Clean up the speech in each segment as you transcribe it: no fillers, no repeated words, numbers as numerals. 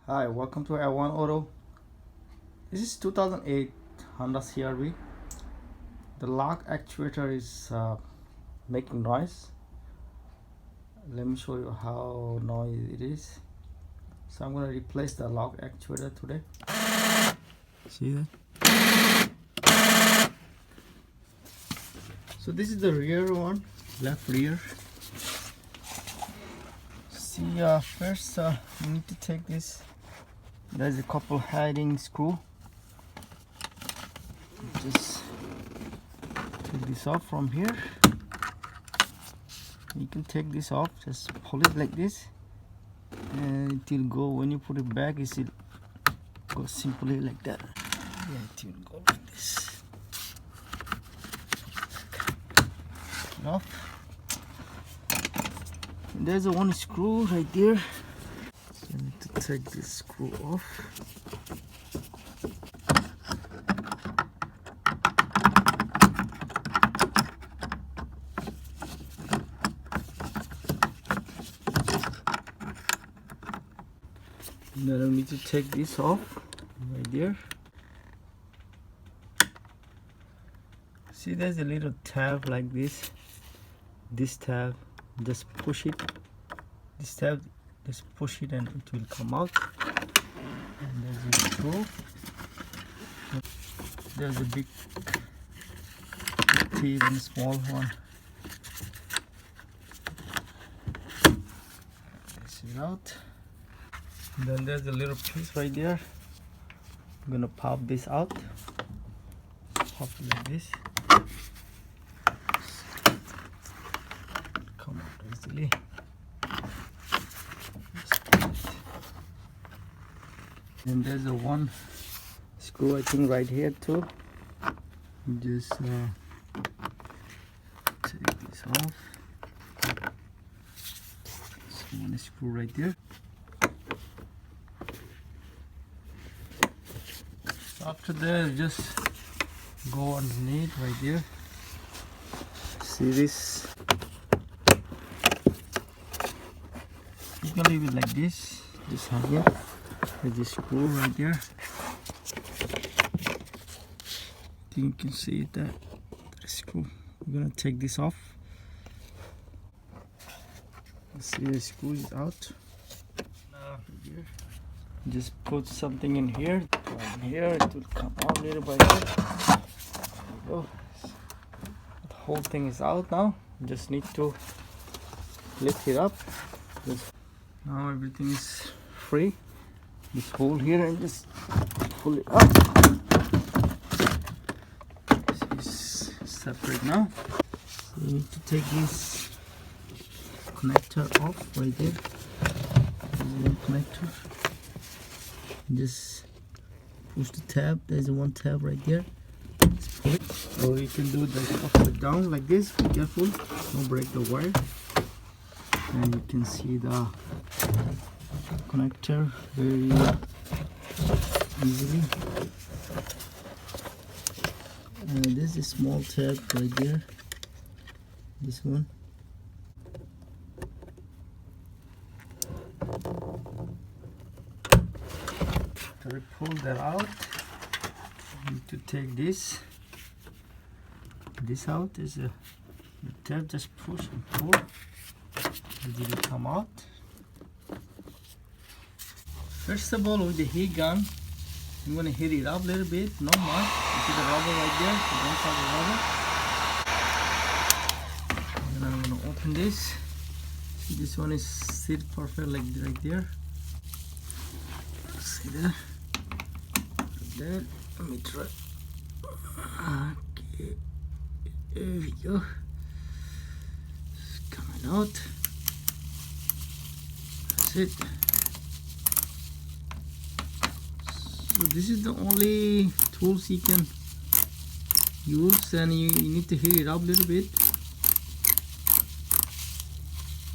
Hi, welcome to Air One Auto. This is 2008 Honda CRV. The lock actuator is making noise. Let me show you how noisy it is. So I'm going to replace the lock actuator today. See that? So this is the rear one, left rear. See, first you need to take this. There's a couple hiding screw. Just take this off from here. You can take this off, just pull it like this, and it will go. When you put it back, it will go simply like that. Yeah, it will go like this. Take it off. And there's a one screw right there. So I need to take this screw off. Then I need to take this off right there. See, there's a little tab like this. This tab, just push it. This tab, just push it and it will come out. And there's a screw. There's a big teeth and small one. This is out. Then there's a little piece right there. I'm gonna pop this out. Pop it like this. Come out easily. Then there's a one screw, I think, right here too. Just take this off. There's one screw right there. After that, just go underneath right there. See this? You can leave it like this. Just have here. There's this screw right there. I think you can see that screw. We're gonna take this off. See, the screw is out. Here. Just put something in here. From here, it will come out little by little. There we go. The whole thing is out now. Just need to lift it up. Now everything is free. Just hold here and just pull it up. This is separate now. So you need to take this connector off right there. There's one connector. Just push the tab. There's one tab right there. Just pull it. Or you can do the upside down like this. Be careful, don't break the wire. And you can see the connector very easily. There's a small tab right there. This one. To pull that out, you need to take this out. Is a tab, just push and pull. It will come out. First of all, with the heat gun, I'm going to heat it up a little bit, not much. You see the rubber right there, so don't touch the rubber. And then I'm going to open this. See, this one is sit perfect like right there. See there? There. Let me try. Okay, there we go. It's coming out. That's it. So this is the only tools you can use, and you need to heat it up a little bit.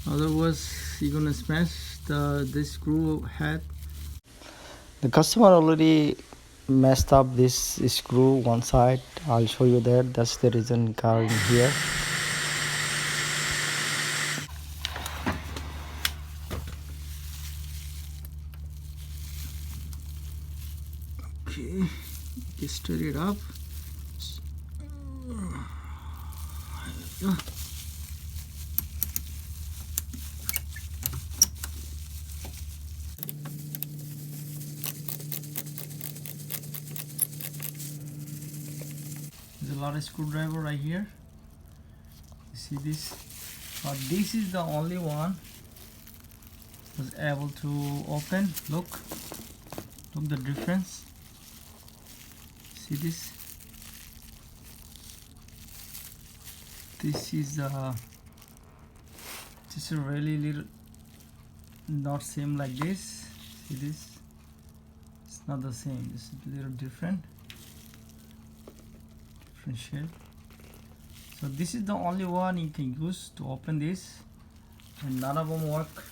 Otherwise, you're gonna smash this screw head. The customer already messed up this screw one side. I'll show you that. That's the reason car in here. stir it up. There you go. There's a lot of screwdriver right here. You see this? This is the only one was able to open. Look the difference. See this? This is just a really little, not same like this. See this? It's not the same. This is a little different shape. So this is the only one you can use to open this, and none of them work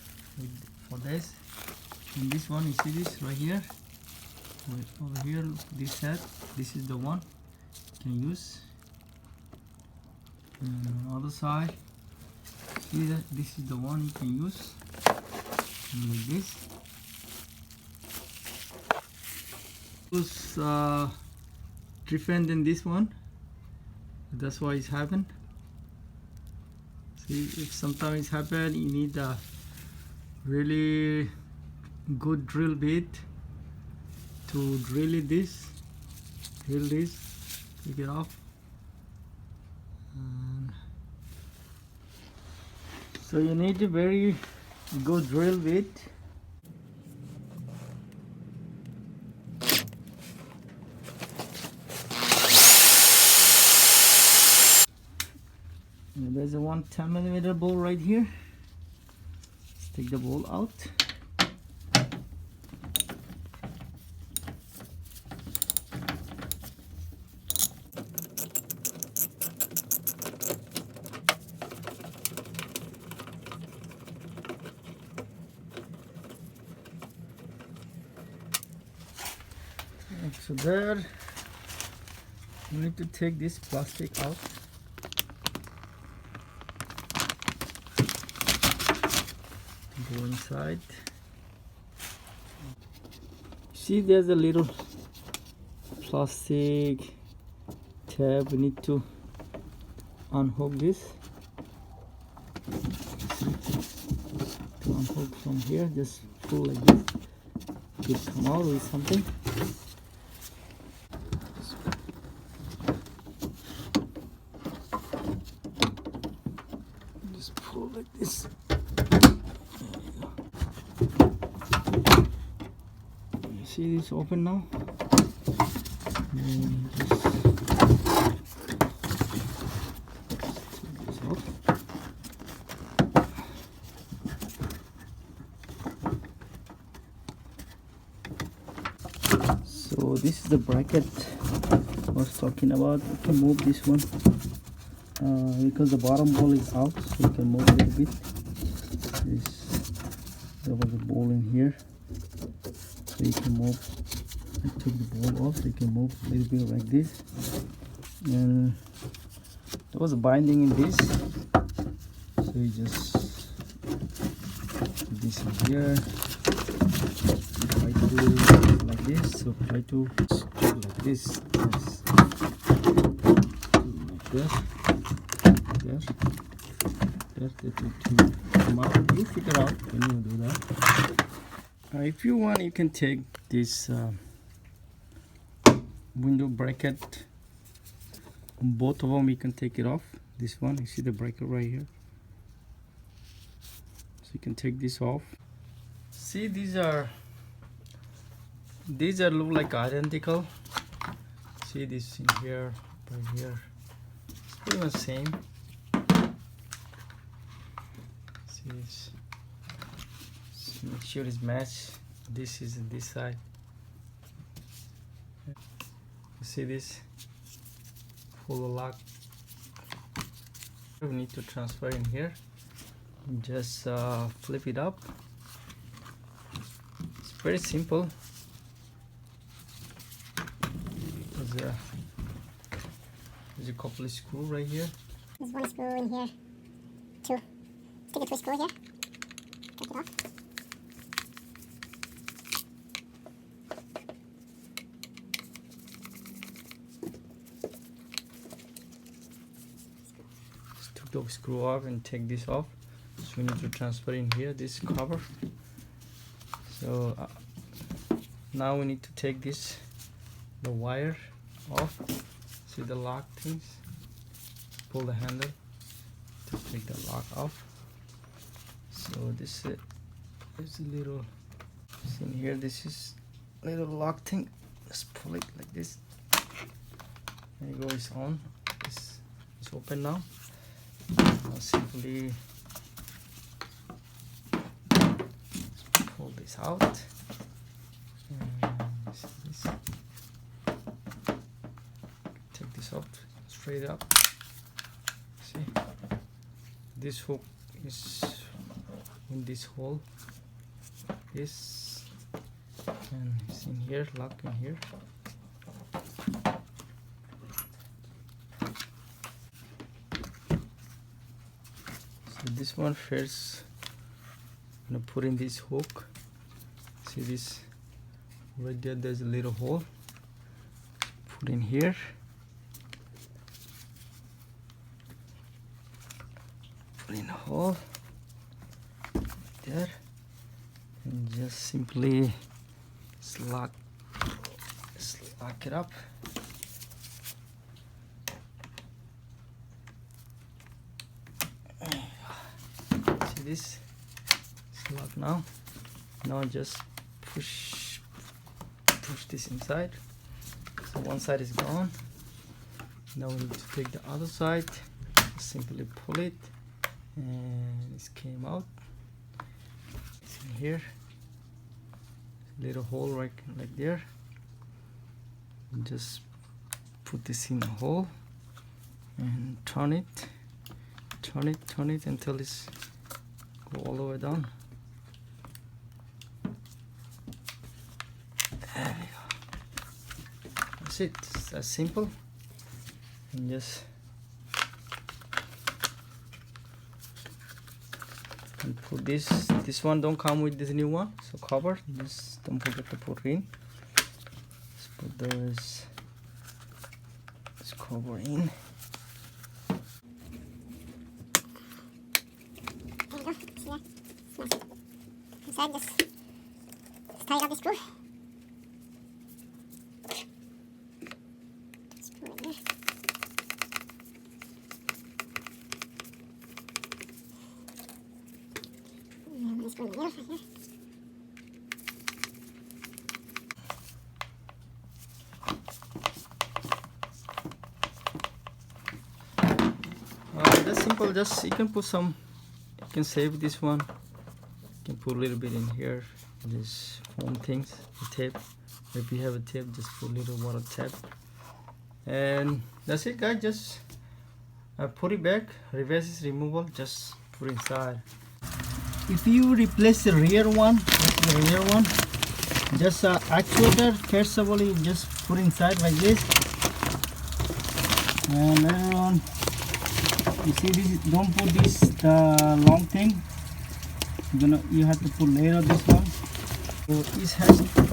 for this. And this one, you see this right here, over here, look, this set, this is the one you can use. And on the other side, see that this is the one you can use, and like this. It was different than this one. That's why it's happened. See, if sometimes it's happened, you need a really good drill bit to drill this, take it off. And so you need a very good drill bit. There's a 10mm bowl right here. Let's take the bowl out. And so there, you need to take this plastic out. Go inside. See, there's a little plastic tab. We need to unhook this. To unhook from here, just pull like this. It will come out with something. Just pull like this. See this open now? And just take this off. So this is the bracket I was talking about. You can move this one because the bottom ball is out, so you can move a little bit. There was a ball in here. So you can move, I took the ball off, so you can move a little bit like this. And there was a binding in this, so you just put this in here, try to do it like this, so try to do like this, yes. Like this, that will come out. You figure out when you do that. If you want, you can take this window bracket, both of them you can take it off. This one, you see the bracket right here, so you can take this off. See, these are look like identical. See this in here, right here, it's pretty much same. See this. Make sure it's matched. This is on this side. You see this? Pull the lock. We need to transfer in here. Just flip it up. It's very simple. There's a couple of screws right here. There's one screw in here. Two. Take the two screws here. Take it off. to screw off and take this off. So we need to transfer in here this cover. So now we need to take the wire off. See the lock things? Pull the handle to take the lock off. So this is a little, see in here, this is a little lock thing. Just pull it like this. There you go, it's on. It's open now. Now simply pull this out. And see this. Take this up straight up. See, this hook is in this hole. This, and it's in here, lock in here. So this one first, I'm gonna put in this hook. See this right there? There's a little hole. Put in here. Put in a hole there, and just simply lock it up. See this? It's locked now. Now just push this inside. So one side is gone. Now we need to take the other side. Simply pull it, and it came out. It's in here. Little hole right like there. And just put this in the hole and turn it until it's go all the way down. There we go. That's it. It's that simple. And just and put this one don't come with this new one, so cover, just don't forget to put in. Let's put this cover in. There you go. See that? Nice. Inside, just tighten up the screw. Screw it there. And let's go in the middle right here. That's simple. Just you can put some, you can save this one. You can put a little bit in here, this foam things, the tape. If you have a tape, just put a little water tape, and that's it, guys. Just put it back. Reverse is removable. Just put inside. If you replace the rear one, just actuator. First of all, you just put inside like this, and later on. You see this, don't put this long thing. You have to put later this one. So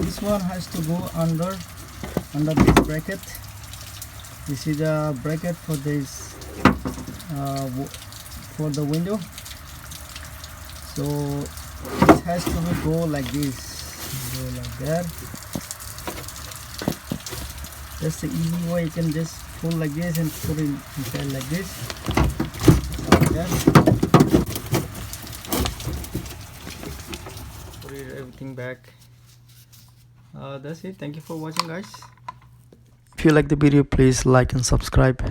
this one has to go under this bracket. You see the bracket for this for the window. So it has to go like this, go like that. That's the easy way. You can just pull like this and put it inside like this. Put everything back. That's it. Thank you for watching, guys. If you like the video, please like and subscribe.